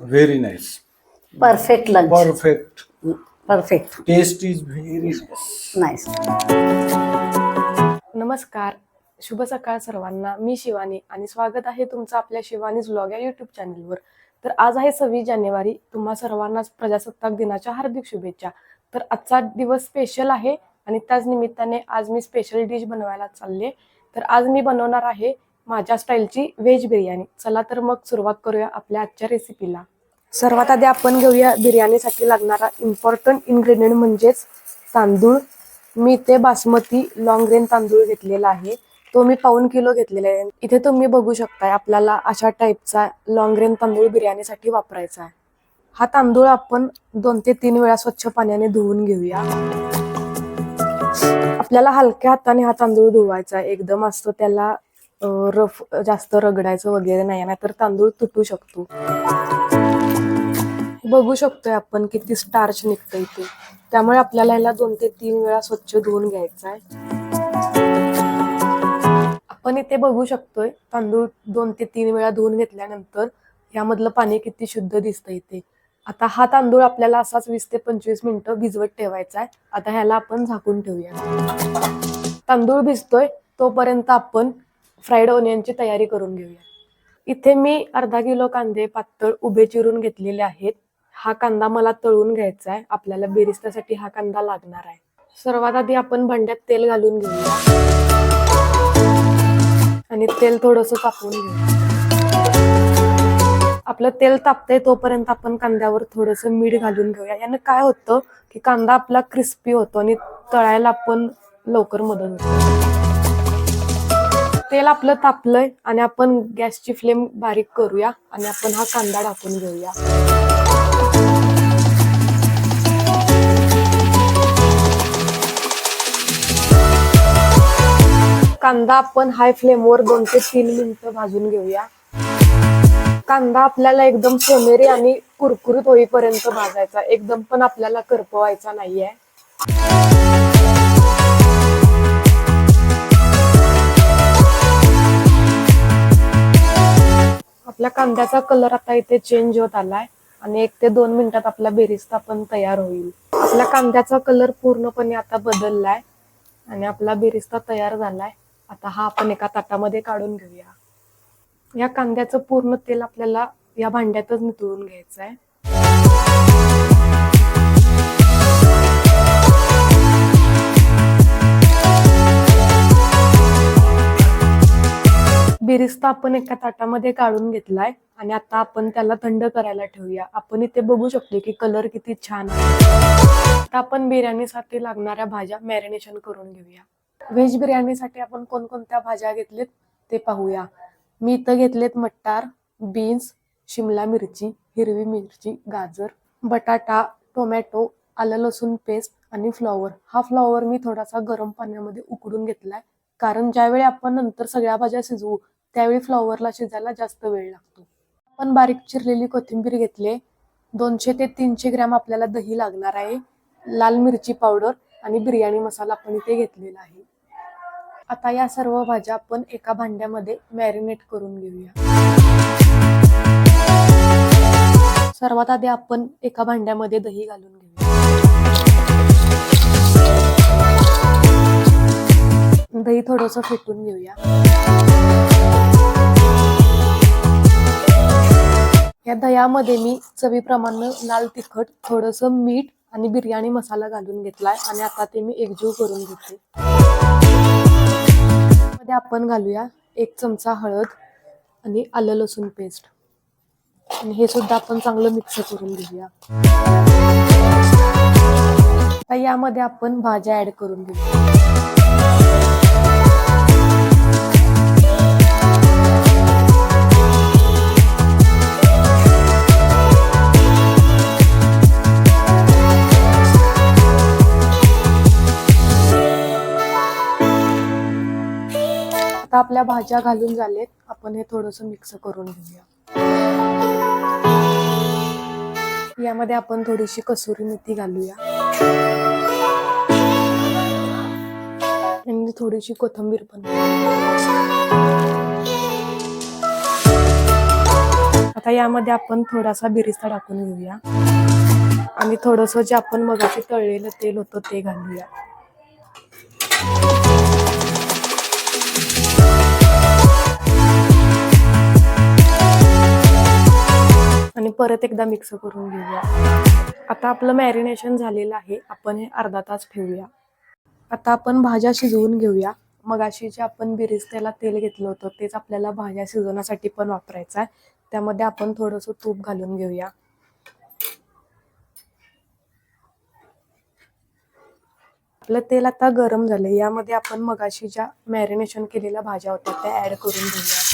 Very nice. Perfect lunch. Perfect. Perfect. Taste is very nice. Nice. नमस्कार, शुभ सकाळ सर्वांना. मी शिवानी आणि स्वागत आहे तुमचं आपल्या शिवानीज व्लॉग या यूट्यूब चॅनलवर. तर आज आहे 26 जानेवारी. तुम्हा सर्वांनाच प्रजासत्ताक दिनाच्या हार्दिक शुभेच्छा. तर आजचा दिवस स्पेशल आहे आणि त्याच निमित्ताने आज मी स्पेशल डिश बनवायला चालले. तर आज मी बनवणार आहे माझ्या स्टाईलची व्हेज बिर्याणी. चला तर मग सुरुवात करूया आपल्या आजच्या रेसिपीला. सर्वात आधी आपण घेऊया बिर्याणीसाठी लागणारा इम्पॉर्टंट इन्ग्रेडियंट म्हणजेच तांदूळ. मी इथे बासमती लॉंग रेंज तांदूळ घेतलेला आहे. तो मी 1.5 किलो घेतलेला आहे. इथे तुम्ही बघू शकताय आपल्याला अशा टाईपचा लॉंग रेंज तांदूळ बिर्याणीसाठी वापरायचा आहे. हा तांदूळ आपण 2 ते 3 वेळा स्वच्छ पाण्याने धुवून घेऊया. आपल्याला हलक्या हाताने हा तांदूळ धुवायचा आहे. एकदम असतो त्याला रफ जास्त रगडायचं वगैरे नाही, नाहीतर तांदूळ तुटू शकतो. बघू शकतोय आपण किती स्टार्च निघतं इथे. त्यामुळे आपल्याला याला 2 ते 3 वेळा स्वच्छ धुवून घ्यायचा आहे. आपण इथे बघू शकतोय तांदूळ 2 ते 3 वेळा धुवून घेतल्यानंतर यामधलं पाणी किती शुद्ध दिसतं इथे. आता हा तांदूळ आपल्याला असाच 20 ते 25 मिनिटं भिजवत ठेवायचा आहे. आता ह्याला आपण झाकून ठेवूया. तांदूळ भिजतोय तोपर्यंत आपण फ्राईड ओनियनची तयारी करून घेऊया. इथे मी अर्धा किलो कांदे पातळ उभे चिरून घेतलेले आहेत. हा कांदा मला तळून घ्यायचा आहे. आपल्याला बेरिस्तासाठी हा कांदा लागणार आहे. सर्वात आधी आपण भांड्यात तेल घालून घेऊया आणि तेल थोडंसं तापवून घेऊया. आपलं तेल तापतंय तोपर्यंत आपण कांद्यावर थोडंसं मीठ घालून घेऊया. यानं काय होतं की कांदा आपला क्रिस्पी होतो आणि तळायला पण लवकर मदत होते. तेल आपलं तापलंय आणि आपण गॅसची फ्लेम बारीक करूया आणि आपण हा कांदा टाकून घेऊया. कांदा आपण हाय फ्लेमवर 2 ते 3 मिनिटं भाजून घेऊया. कांदा आपल्याला एकदम सोनेरी आणि कुरकुरीत होईपर्यंत भाजायचा. एकदम पण आपल्याला करपवायचा नाहीये. आपल्या कांद्याचा कलर आता इथे चेंज होत आलाय आणि 1 ते 2 मिनिटात आपला बेरिस्ता पण तयार होईल. आपल्या कांद्याचा कलर पूर्णपणे आता बदललाय आणि आपला बेरिस्ता तयार झालाय. आता हा आपण एका ताटामध्ये काढून घेऊया. या कांद्याचं पूर्ण तेल आपल्याला या भांड्यातच नितळून घ्यायचं आहे. बेरिस्ता आपण एका ताटामध्ये काढून घेतलाय आणि आता आपण त्याला थंड करायला ठेवूया. आपण इथे बघू शकतो की कलर किती छान आहे. आता आपण बिर्याणीसाठी लागणाऱ्या भाज्या मॅरिनेशन करून घेऊया. व्हेज बिर्याणीसाठी आपण कोणकोणत्या भाज्या घेतलेत ते पाहूया. मी इथं घेतलेत मटार, बीन्स, शिमला मिरची, हिरवी मिरची, गाजर, बटाटा, टोमॅटो, आलं लसूण पेस्ट आणि फ्लॉवर. हा फ्लॉवर मी थोडासा गरम पाण्यामध्ये उकडून घेतलाय, कारण ज्यावेळी आपण नंतर सगळ्या भाज्या शिजवू त्यावेळी फ्लॉवरला शिजायला जास्त वेळ लागतो. आपण बारीक चिरलेली कोथिंबीर घेतली. 200 ते 300 ग्रॅम आपल्याला दही लागणार आहे. लाल मिरची पावडर आणि बिर्याणी मसाला आपण इथे घेतलेला आहे. आता या सर्व भाज्या आपण एका भांड्यामध्ये मॅरिनेट करून घेऊया. सर्वात आधी आपण एका भांड्यामध्ये दही घालून घेऊया. दही थोडंसं फेटून घेऊया. या दह्यामध्ये मी चवीप्रमाणे लाल तिखट, थोडंसं मीठ आणि बिर्याणी मसाला घालून घेतलाय आणि आता ते मी एकजीव करून घेते. मध्ये आपण घालूया 1 चमचा हळद आणि आलं लसूण पेस्ट आणि हे सुद्धा आपण चांगलं मिक्स करून घेऊया. आता यामध्ये आपण भाज्या ऍड करून घेऊया. आता आपल्या भाज्या घालून झालेत. आपण हे थोडंसं मिक्स करून घेऊया. यामध्ये आपण थोडीशी कसुरी मेथी घालूया आणि थोडीशी कोथिंबीर पण. आता आता यामध्ये आपण थोडासा बिरिस्ता टाकून घेऊया आणि थोडंसं जे आपण मगाशी तळलेलं तेल होतं ते घालूया. आणि परत एकदा मिक्स करून घेऊया. आता आपलं मॅरिनेशन झालेलं आहे. आपण हे अर्धा तास ठेवूया. आता आपण भाज्या शिजवून घेऊया. मगाशी जे आपण बिरिस्त्याला तेल घेतलं होतं तेच आपल्याला भाज्या शिजवण्यासाठी पण वापरायचं आहे. त्यामध्ये आपण थोडंसं तूप घालून घेऊया. आपलं तेल आता गरम झालंय. यामध्ये आपण मगाशी ज्या मॅरिनेशन केलेल्या भाज्या होत्या त्या ऍड करून घेऊया.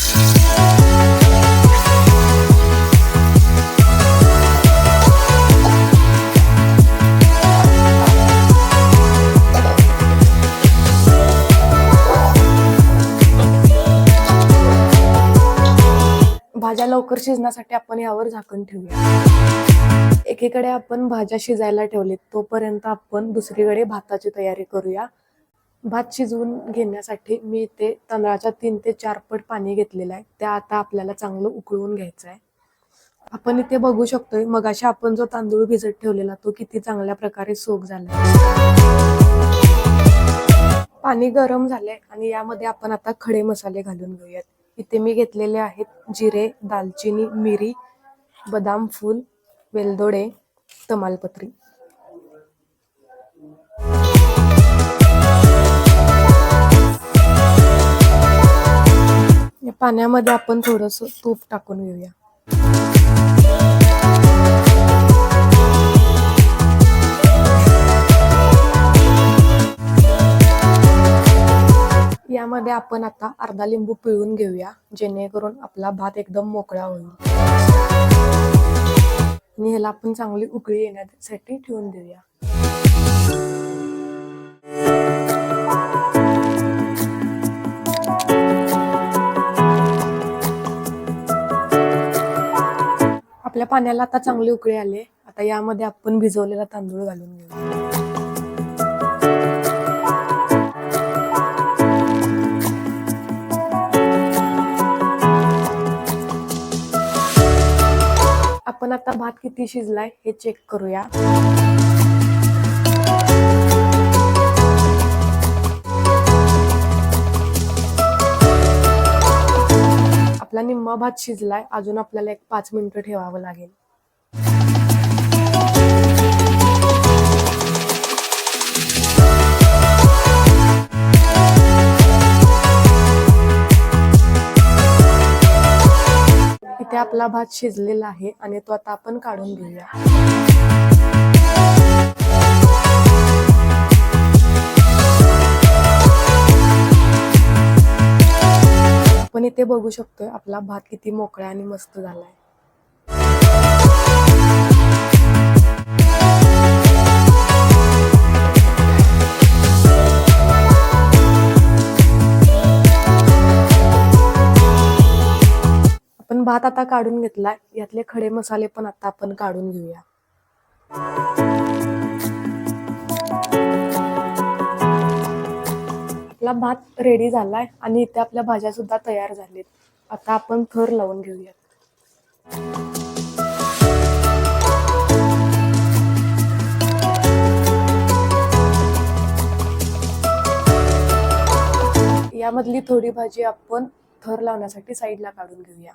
भाज्या लवकर शिजण्यासाठी आपण यावर झाकण ठेवूया. एकीकडे आपण भाज्या शिजायला ठेवलेत तोपर्यंत आपण दुसरीकडे भाताची तयारी करूया. भात शिजवून घेण्यासाठी मी इथे तांदळाच्या 3 ते 4 पट पाणी घेतलेलं आहे. त्या आता आपल्याला चांगलं उकळून घ्यायचं आहे. आपण इथे बघू शकतोय मगाशी आपण जो तांदूळ भिजत ठेवलेला तो किती चांगल्या प्रकारे सोक झाला. पाणी गरम झालंय आणि यामध्ये आपण आता खडे मसाले घालून घेऊयात. इथे मी घेतलेले आहेत जिरे, दालचिनी, मिरी, बदाम फूल, वेलदोडे, तमालपत्री. या पाण्यामध्ये आपण थोडंसं तूप टाकून घेऊया. यामध्ये आपण आता अर्धा लिंबू पिळून घेऊया जेणेकरून आपला भात एकदम मोकळा होईल. आणि ह्याला आपण चांगली उकळी येण्यासाठी ठेवून देऊया. आपल्या पाण्याला आता चांगली उकळी आली. आता यामध्ये आपण भिजवलेला तांदूळ घालून घेऊया. आपण आता भात किती शिजलाय हे चेक करूया. आपला निम्मा भात शिजलाय. अजून आपल्याला एक 5 मिनिटं ठेवावं लागेल. इथे आपला भात शिजलेला आहे आणि तो आता आपण काढून घेऊया. आपण इथे बघू शकतोय आपला भात किती मोकळा आणि मस्त झालाय. आपण भात आता काढून घेतलाय. यातले खडे मसाले पण आता आपण काढून घेऊया. आपला भात रेडी झालाय आणि इथे आपल्या भाज्या सुद्धा तयार झालेत. आता आपण थर लावून घेऊया. यामधली थोडी भाजी आपण थर लावण्यासाठी साईडला काढून घेऊया.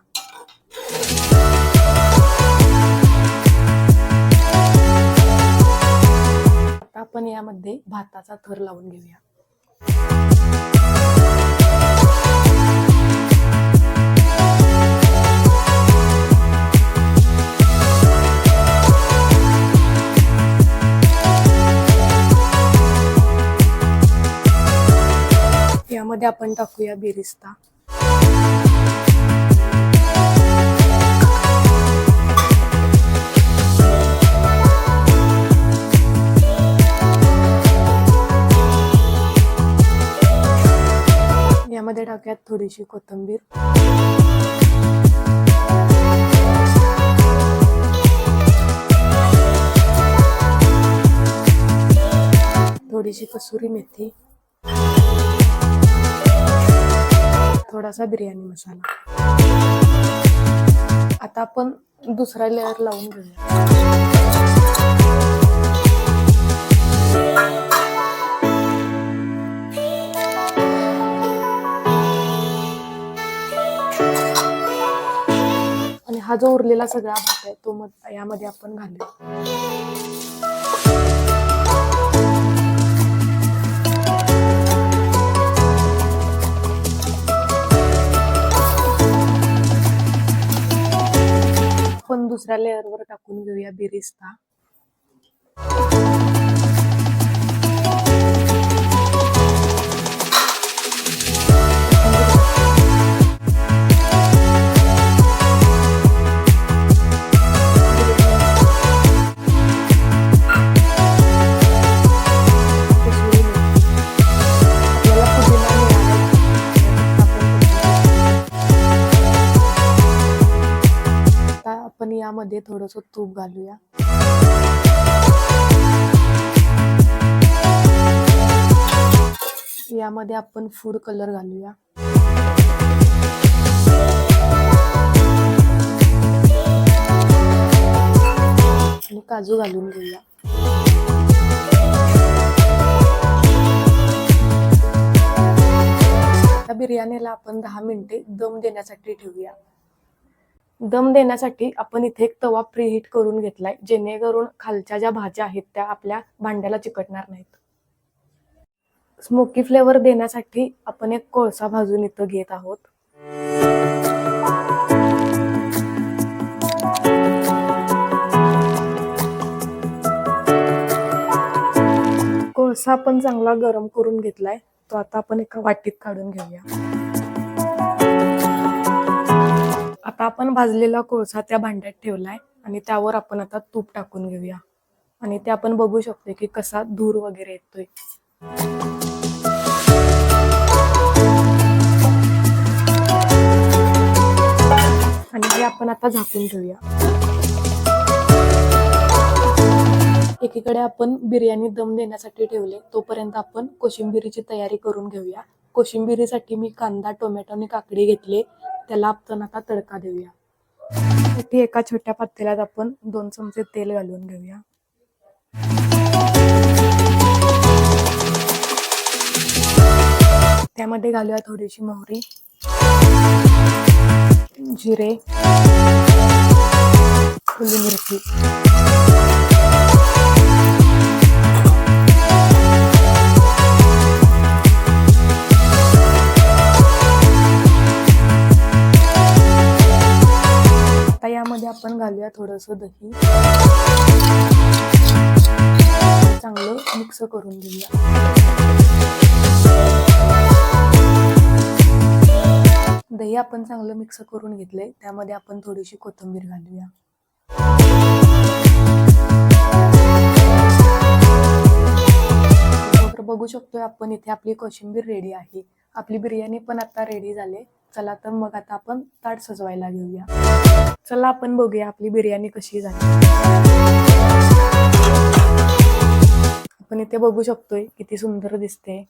आता आपण यामध्ये भाताचा थर लावून घेऊया. यामध्ये आपण टाकूया बिरिस्ता. यामध्ये टाकूयात थोडीशी कोथिंबीर. थोडीशी कसुरी मेथी. थोडासा बिर्याणी मसाला. आता आपण दुसरा लेअर लावून घेऊया. आणि हा जो उरलेला सगळा भात आहे तो यामध्ये आपण घालूया. आपण दुसऱ्या लेअरवर टाकून घेऊया बिरिस्ता. आपण यामध्ये थोडस तूप घालूया. यामध्ये आपण फूड कलर घालूया. आणि काजू घालून घेऊया. आता बिर्याणीला आपण 10 मिनिटे दम देण्यासाठी ठेवूया. दम देण्यासाठी आपण इथे एक तवा प्रीहीट करून घेतलाय, जेणेकरून खालच्या ज्या भाज्या आहेत त्या आपल्या भांड्याला चिकटणार नाहीत. स्मोकी फ्लेवर देण्यासाठी आपण एक कोळसा भाजून इथं घेत आहोत. कोळसा आपण चांगला गरम करून घेतलाय, तो आता आपण एका वाटीत काढून घेऊया. आता आपण भाजलेला कोळसा त्या भांड्यात ठेवलाय आणि त्यावर आपण आता तूप टाकून घेऊया. आणि ते आपण बघू शकतो की कसा धूर वगैरे येतोय. आणि हे आपण आता झाकून ठेवूया. एकीकडे आपण बिर्याणी दम देण्यासाठी ठेवले, तोपर्यंत आपण कोशिंबिरीची तयारी करून घेऊया. कोशिंबिरीसाठी मी कांदा, टोमॅटो आणि काकडी घेतले, त्याला आपण आता तडका देऊया. इथे एका छोट्या पातेल्यात आपण 2 चमचे तेल घालून घेऊया. त्यामध्ये घालूया थोडीशी मोहरी, जिरे, ओली मिरची. आता यामध्ये आपण घालूया थोडंसं दही. चांगलं मिक्स करून घेऊया. दही आपण चांगलं मिक्स करून घेतले, त्यामध्ये आपण थोडीशी कोथिंबीर घालूया. बघू शकतोय आपण इथे आपली कोशिंबीर रेडी आहे. आपली बिर्याणी पण आता रेडी झाली. चला तर मग आता आपण ताट सजवायला घेऊया. चला आपण बघूया आपली बिर्याणी कशी झाली. आपण इथे बघू शकतोय किती सुंदर दिसते.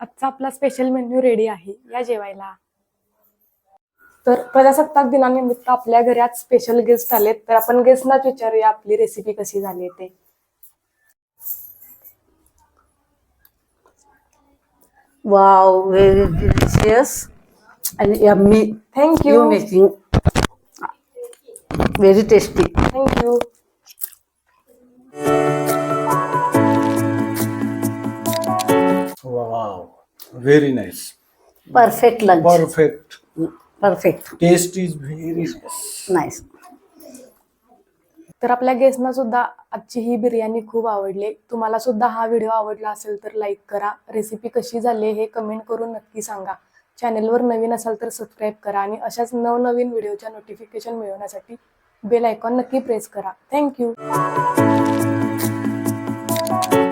आजचा आपला स्पेशल मेन्यू रेडी आहे, या जेवायला. तर प्रजासत्ताक दिनानिमित्त आपल्या घरी आज स्पेशल गेस्ट आलेत, तर आपण गेस्टनाच विचारूया आपली रेसिपी कशी झाली ते. Wow, very delicious and yummy. Thank you. You making very tasty. Thank you. Wow, very nice. Perfect lunch. Perfect. Perfect. Taste is very nice. Nice. तर आपल्या गेस्टना सुद्धा आजची ही बिर्याणी खूप आवडली. तुम्हाला सुद्धा हा व्हिडिओ आवडला असेल तर लाईक करा. रेसिपी कशी झाली हे कमेंट करून नक्की सांगा. चॅनेलवर नवीन असाल तर सबस्क्राईब करा आणि अशाच नवनवीन व्हिडिओच्या नोटिफिकेशन मिळवण्यासाठी बेल आयकॉन नक्की प्रेस करा. थँक्यू.